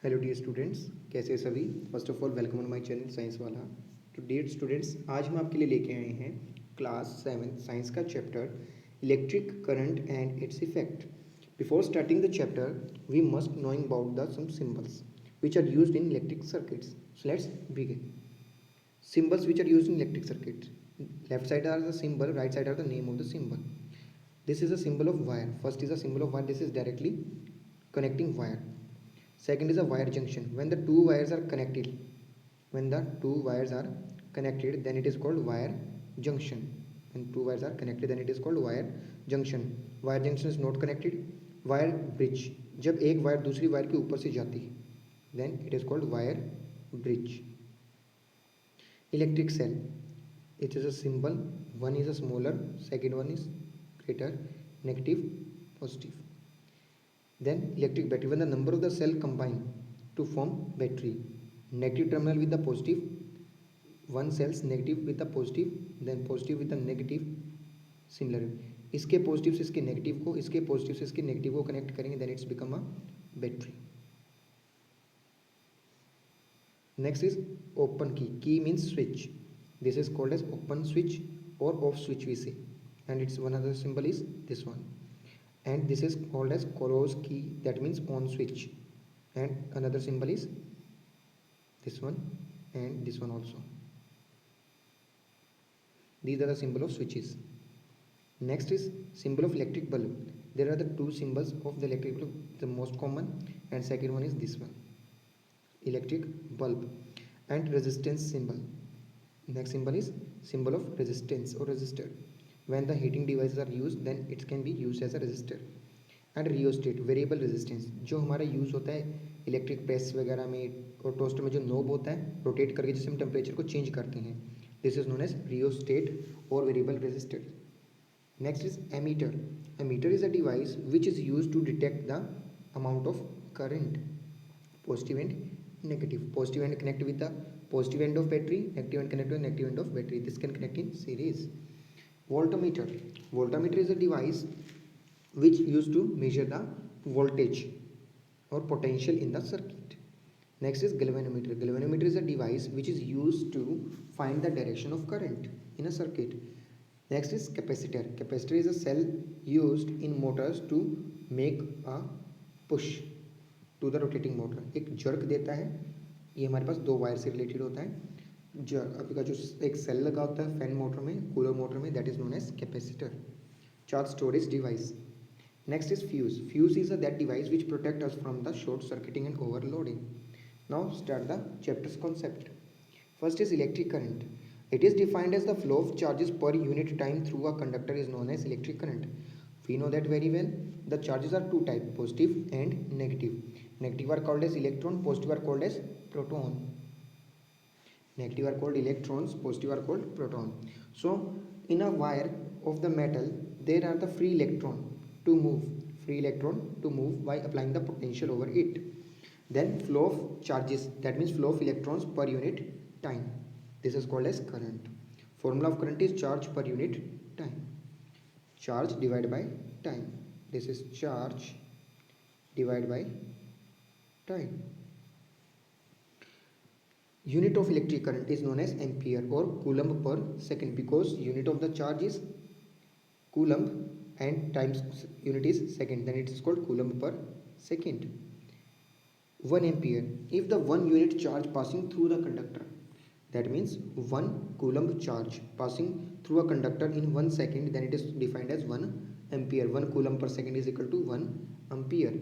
Hello dear students, कैसे हैं सभी। First of all welcome on my channel science वाला। तो डियर स्टूडेंट्स, आज हम आपके लिए लेके आए हैं क्लास 7 साइंस का chapter electric current and its effect. Before starting the chapter we must knowing about the some symbols which are used in electric circuits. So let's begin. Symbols which are used in electric circuits. Left side are the symbol, right side are the name of the symbol. This is a symbol of wire. First is a symbol of wire. This is directly connecting wire. Second is a wire junction. When the two wires are connected, then it is called wire junction. When two wires are connected, then it is called wire junction. Wire junction is not connected. Wire bridge. जब एक wire दूसरी wire के ऊपर से जाती है, then it is called wire bridge. Electric cell. It is a symbol. One is a smaller, second one is greater, negative, positive. Then electric battery. When the number of the cell combine to form battery, negative terminal with the positive, one cells negative with the positive, then positive with the negative. Similar, इसके positive से इसके negative को, इसके positive से इसके negative को connect करेंगे, then it's become a battery. Next is open key. Key means switch. This is called as open switch और off switch we say, and it's one other symbol is this one. And this is called as close key, that means on switch, and another symbol is this one and this one also. These are the symbol of switches. Next is symbol of electric bulb. There are the two symbols of the electric bulb. The most common and second one is this one, electric bulb. And resistance symbol. Next symbol is symbol of resistance or resistor. When the heating devices are used, then it can be used as a resistor. And rheostat, variable resistance, जो हमारा use होता है electric press वगैरह में और toaster में, जो knob होता है रोटेट करके जिससे हम टेम्परेचर को चेंज करते हैं, this is known as rheostat और variable resistor. Next is ammeter. Ammeter is a device which is use to detect the amount of current, positive end negative. Positive end connect with the positive end of battery, negative end connect with the negative end of battery. This can connect in series. Voltmeter. Voltmeter is a device which used to measure the voltage or potential in the circuit. Next is galvanometer. Galvanometer is a device which is used to find the direction of current in a circuit. Next is capacitor. Capacitor is a cell used in motors to make a push to the rotating motor. एक jerk देता है, ये हमारे पास दो wire से related होता है. आपका जो एक सेल लगा होता है फैन मोटर में, कूलर मोटर में, that is known as capacitor. Charge storage device. Next is fuse. Fuse is that device which protect us from the short circuiting and overloading. Now start the chapters concept. First is electric current. It is defined as the flow of charges per unit time through a conductor is known as electric current. We know that very well. The charges are two type, positive and negative. Negative are called as electron, positive are called as proton. Negative are called electrons, positive are called proton. So in a wire of the metal there are the free electron to move by applying the potential over it. Then flow of charges, that means flow of electrons per unit time. This is called as current. Formula of current is charge per unit time. Charge divided by time. This is charge divided by time. Unit of electric current is known as ampere or coulomb per second, because unit of the charge is coulomb and times unit is second, then it is called coulomb per second. 1 ampere. If the 1 unit charge passing through the conductor, that means 1 coulomb charge passing through a conductor in 1 second, then it is defined as 1 ampere. 1 coulomb per second is equal to 1 ampere.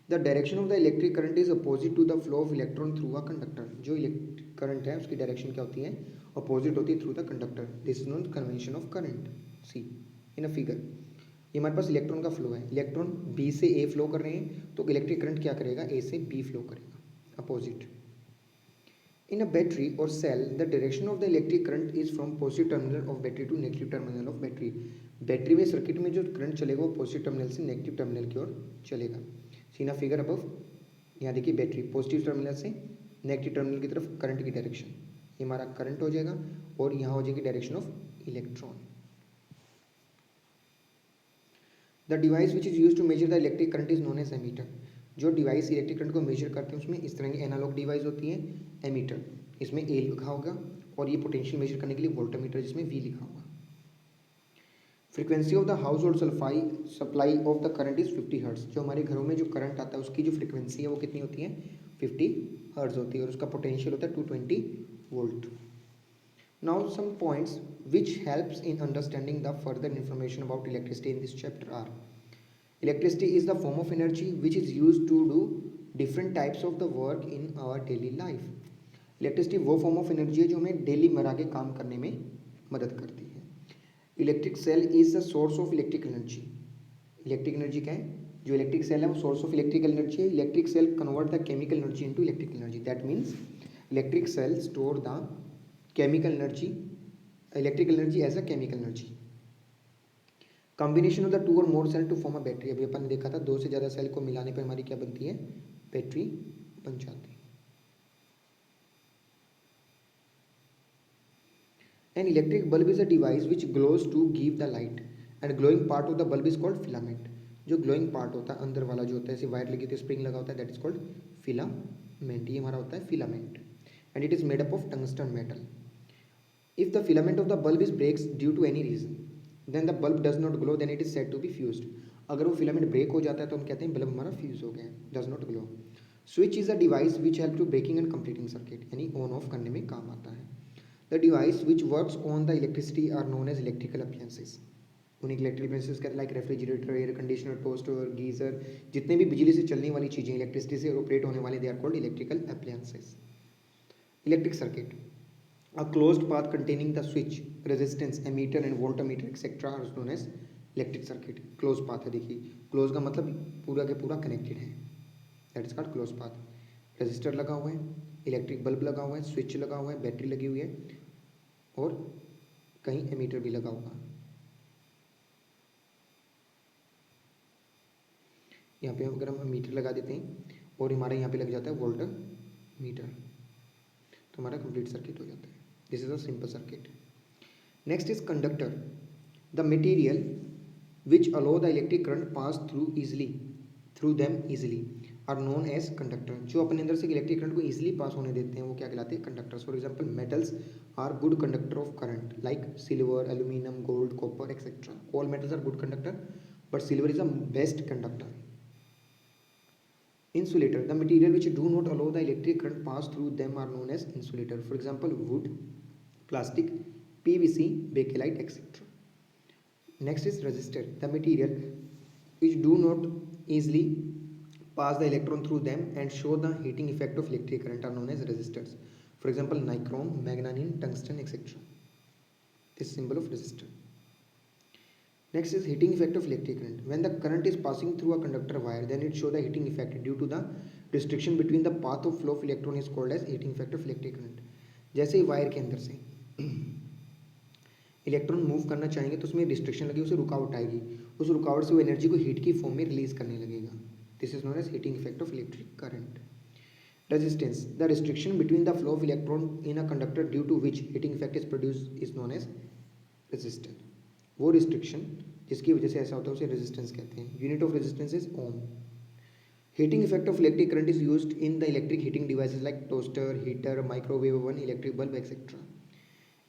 The direction of the electric current is opposite to the flow of electron through a conductor. जो electric current है उसकी direction क्या होती है, opposite होती है through the conductor. This is known convention of current. See in a figure, ये हमारे पास इलेक्ट्रॉन का फ्लो है. इलेक्ट्रॉन बी से ए फ्लो कर रहे हैं, तो इलेक्ट्रिक करंट क्या करेगा, ए से बी फ्लो करेगा, opposite. In a battery or cell, the direction of the electric current is from positive terminal of battery to negative terminal of battery. Battery में सर्किट में जो करंट चलेगा वो पॉजिटिव टर्मिनल से नेगेटिव टर्मिनल की ओर चलेगा. सीना फिगर अबव, यहाँ देखिए बैटरी पॉजिटिव टर्मिनल से नेगेटिव टर्मिनल की तरफ करंट की डायरेक्शन, ये हमारा करंट हो जाएगा, और यहाँ हो जाएगी direction of electron. The device which is use to measure the electric current is known as ammeter. जो डिवाइस इलेक्ट्रिक करंट को मेजर करते हैं उसमें इस तरह की एनालॉग डिवाइस होती है, एमीटर, इसमें ए लिखा होगा, और ये पोटेंशियल मेजर करने के लिए वोल्टमीटर जिसमें वी लिखा होगा। Frequency of the house hold supply of the current is 50 hertz. जो हमारे घरों में जो करंट आता है उसकी जो फ्रीक्वेंसी है वो कितनी होती है, 50 हर्ट्ज होती है, और उसका पोटेंशियल होता है 220 volt. Now some points which helps in understanding the further information about electricity in this chapter are: electricity is the form of energy which is use to do different types of the work in our daily life. Electricity वो form of energy है जो हमें daily मरा के काम करने में मदद करती है। Electric cell is the source of electric energy. Electric energy क्या है, जो इलेक्ट्रिक सेल है वो सोर्स ऑफ इलेक्ट्रिकल एनर्जी है। Electric cell convert the chemical energy into electrical energy, that means electric cell store the chemical energy, electrical energy as a chemical energy. Combination of the two or more cell to form a battery. अभी अपन ने देखा था दो से ज़्यादा cell को मिलाने पर हमारी क्या बनती है, बैटरी बन जाती है। An electric bulb is a device which glows to give the light and glowing part of the bulb is called filament. जो glowing part होता है अंदर वाला जो होता है, ऐसे वायर लगी होती है, स्प्रिंग लगा होता है, that is called filament. ये हमारा होता है filament and it is made up of tungsten metal. If the filament of the bulb is breaks due to any reason, then the bulb does not glow, then it is said to be fused. अगर वो filament break हो जाता है तो हम कहते हैं bulb हमारा फ्यूज हो गया है, does not glow. Switch is a device which help to breaking and completing circuit, यानी ऑन ऑफ करने में काम आता है। The device which works on the electricity are known as electrical appliances. उन्हें इलेक्ट्रिकल अप्लायंसेस कहते हैं, like refrigerator, air conditioner, toaster, geyser, जितने भी बिजली से चलने वाली चीज़ें, इलेक्ट्रिसिटी से ऑपरेट होने वाले, they are called electrical appliances. Electric circuit, a closed path containing the switch, resistance, ammeter and voltmeter etcetera are known as electric circuit. Close path है, देखिए क्लोज का मतलब पूरा के पूरा कनेक्टेड है, that is called close path. Register लगा हुआ है, इलेक्ट्रिक बल्ब लगा हुआ है, स्विच लगा हुआ है, बैटरी लगी हुई है, और कहीं एमीटर भी लगा होगा। यहाँ पे अगर हम मीटर लगा देते हैं और हमारा यहाँ पे लग जाता है वोल्ट मीटर, तो हमारा कंप्लीट सर्किट हो जाता है। This is a simple circuit. Next is conductor, the material which allow the electric current pass through them easily are known as conductor. जो अपने अंदर से इलेक्ट्रिक करंट को ईजिली पास होने देते हैं वो क्या कहलाते हैं, conductors. For example metals are good conductor of current, like silver, aluminium, gold, copper etcetera. All metals are good conductor but silver is a best conductor. Insulator, the material which do not allow the electric current pass through them are known as insulator. For example, wood, plastic, PVC, bakelite, etc. Next is resistor, the material which do not easily pass the electron through them and show the heating effect of electric current are known as resistors. For example, nichrome, manganese, tungsten, etc. This is symbol of resistor. Next is heating effect of electric current. When the current is passing through a conductor wire, then it shows the heating effect due to the restriction between the path of flow of electron is called as heating effect of electric current. जैसे ही wire के अंदर से electron move करना चाहेंगे तो उसमें restriction लगी, उसे रुकावट आएगी, उस रुकावट से वो एनर्जी को हीट की फॉर्म में रिलीज करने लगेगा। This is known as heating effect of electric current. Resistance, the restriction between the flow of electron in a conductor due to which heating effect is produced is known as resistance. वो restriction जिसकी वजह से ऐसा होता है उसे resistance कहते हैं। Unit of resistance is ohm. Heating effect of electric current is used in the electric heating devices like toaster, heater, microwave oven, electric bulb etcetera.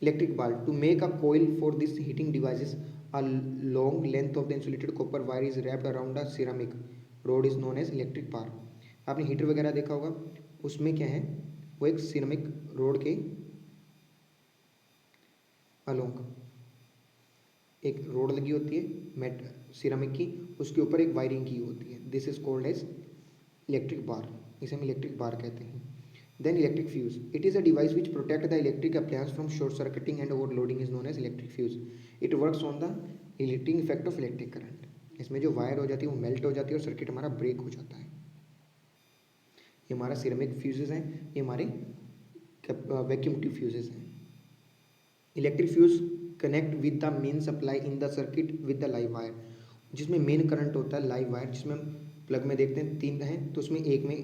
Electric bar, to make a coil for this heating devices a long length of the insulated copper wire is wrapped around a ceramic rod is known as electric bar. आपने heater वगैरह देखा होगा, उसमें क्या है, वो एक ceramic road के अलोंग एक रोड लगी होती है मेट सिरामिक की, उसके ऊपर एक वायरिंग की होती है। This is called as electric bar, इसे हम इलेक्ट्रिक बार कहते हैं। Then electric fuse, it is a device which protect the electric appliance from short circuiting and overloading is known as electric fuse. It works on the electric effect of electric current. इसमें जो wire हो जाती है वो melt हो जाती है और सर्किट हमारा ब्रेक हो जाता है। ये हमारा सिरेमिक फ्यूजेस हैं, ये हमारे वैक्यूम ट्यूब फ्यूजेस हैं। Electric fuse connect with the main supply in the circuit with the live wire, जिसमें मेन करंट होता है लाइव वायर, जिसमें हम प्लग में देखते हैं 3 हैं, तो उसमें एक में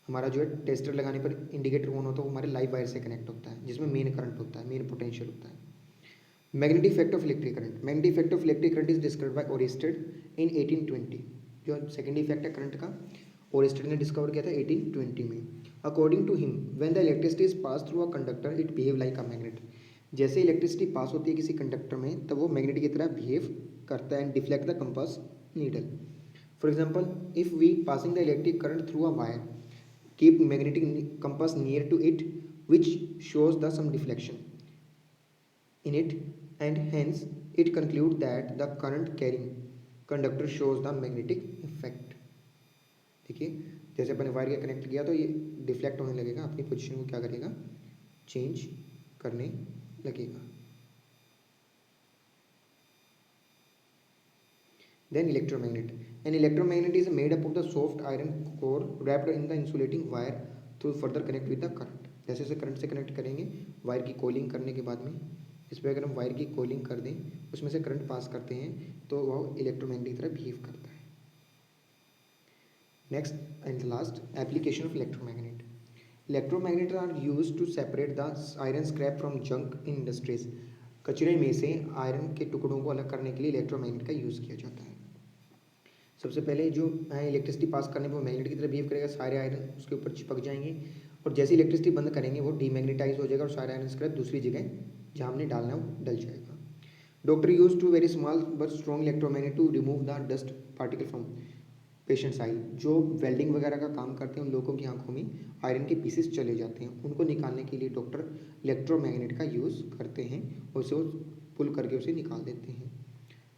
हमारा जो है टेस्टर लगाने पर इंडिकेटर ऑन होता है, वो हमारे लाइव वायर से कनेक्ट होता है, जिसमें मेन करंट होता है, मेन पोटेंशियल होता है। Magnetic effect of electric current, magnetic effect of electric current is described by Oersted in 1820। जो सेकेंड इफेक्ट है करंट का, ओरेस्टेड ने डिस्कवर किया था 1820 में। According to him when the electricity is pass through a conductor it behave like a magnet. जैसे electricity pass होती है किसी कंडक्टर में तब वो मैग्नेट की तरह बिहेव करता है and deflect the compass needle. For example, if we passing the electric current through a wire keep magnetic compass near to it which shows the some deflection in it and hence it conclude that the current carrying conductor shows the magnetic effect। देखिए जैसे अपने wire के connect किया तो ये deflect होने लगेगा, अपनी पोजीशन को क्या करेगा, चेंज करने लगेगा। Then electromagnet. An electromagnet is made up of the soft iron core wrapped in the insulating wire to further connect with the current। जैसे जैसे करंट से कनेक्ट करेंगे वायर की कोलिंग करने के बाद में, इस पर अगर हम वायर की कोलिंग कर दें उसमें से करंट पास करते हैं तो वह इलेक्ट्रोमैग्नेटिक की तरह बिहेव करता है। Next and last, application of electromagnet. Electromagnet are use to separate the iron scrap from junk in industries. कचरे में से आयरन के टुकड़ों को अलग करने के लिए इलेक्ट्रोमैग्नेट का यूज़ किया जाता है। सबसे पहले जो इलेक्ट्रिसिटी पास करने पर वो मैग्नेट की तरह बिहेव करेगा, सारे आयरन उसके ऊपर चिपक जाएंगे और जैसे इलेक्ट्रिसिटी बंद करेंगे वो डीमैग्नेटाइज हो जाएगा और सारे आयरन स्क्रैप दूसरी जगह जहाँ हमने डालना है वो डल जाएगा। Doctor use to very small but strong electromagnet to remove the dust particle from patient's eye. जो वेल्डिंग वगैरह का काम करते हैं उन लोगों की आंखों में आयरन के पीसेस चले जाते हैं, उनको निकालने के लिए डॉक्टर इलेक्ट्रोमैग्नेट का यूज़ करते हैं और उसे पुल करके उसे निकाल देते हैं।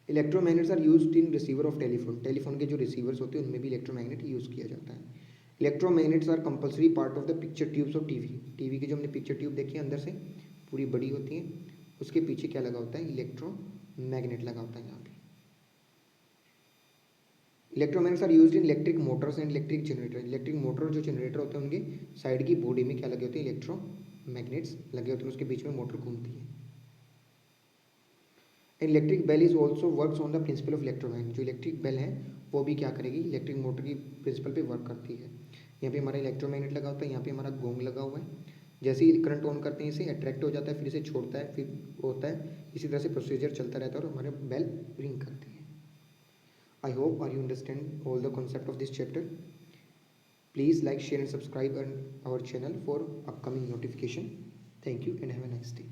Electromagnets are used in receiver of telephone. Telephone के जो रिसीवर्स होते हैं उनमें भी इलेक्ट्रोमैग्नेट यूज़ किया जाता है। Electromagnets are compulsory part of the picture tubes of TV. TV की जो हमने पिक्चर ट्यूब देखी है अंदर से पूरी बड़ी होती है, उसके पीछे क्या लगा होता है, इलेक्ट्रोमैग्नेट लगा होता है यहाँ पे। Electromagnets are used in electric motors and electric generator. Electric motor जो जनरेटर होते हैं उनके साइड की बॉडी में क्या लगे होते हैं, इलेक्ट्रोमैग्नेट्स लगे होते हैं, उसके बीच में मोटर घूमती है। Electric bell is also works on the principle of electromagnet. जो इलेक्ट्रिक बेल है वो भी क्या करेगी, इलेक्ट्रिक मोटर की प्रिंसिपल पे वर्क करती है। यहाँ पे हमारा इलेक्ट्रोमैग्नेट लगा होता है, यहाँ पे हमारा गोंग लगा हुआ है। जैसे ही करंट ऑन करते हैं इसे अट्रैक्ट हो जाता है, फिर इसे छोड़ता है, फिर होता है, इसी तरह से प्रोसीजर चलता रहता है और हमारे बेल रिंग करती है। I hope are you understand all the concept of this chapter. Please like, share and subscribe our channel for upcoming notification. Thank you and have a nice day.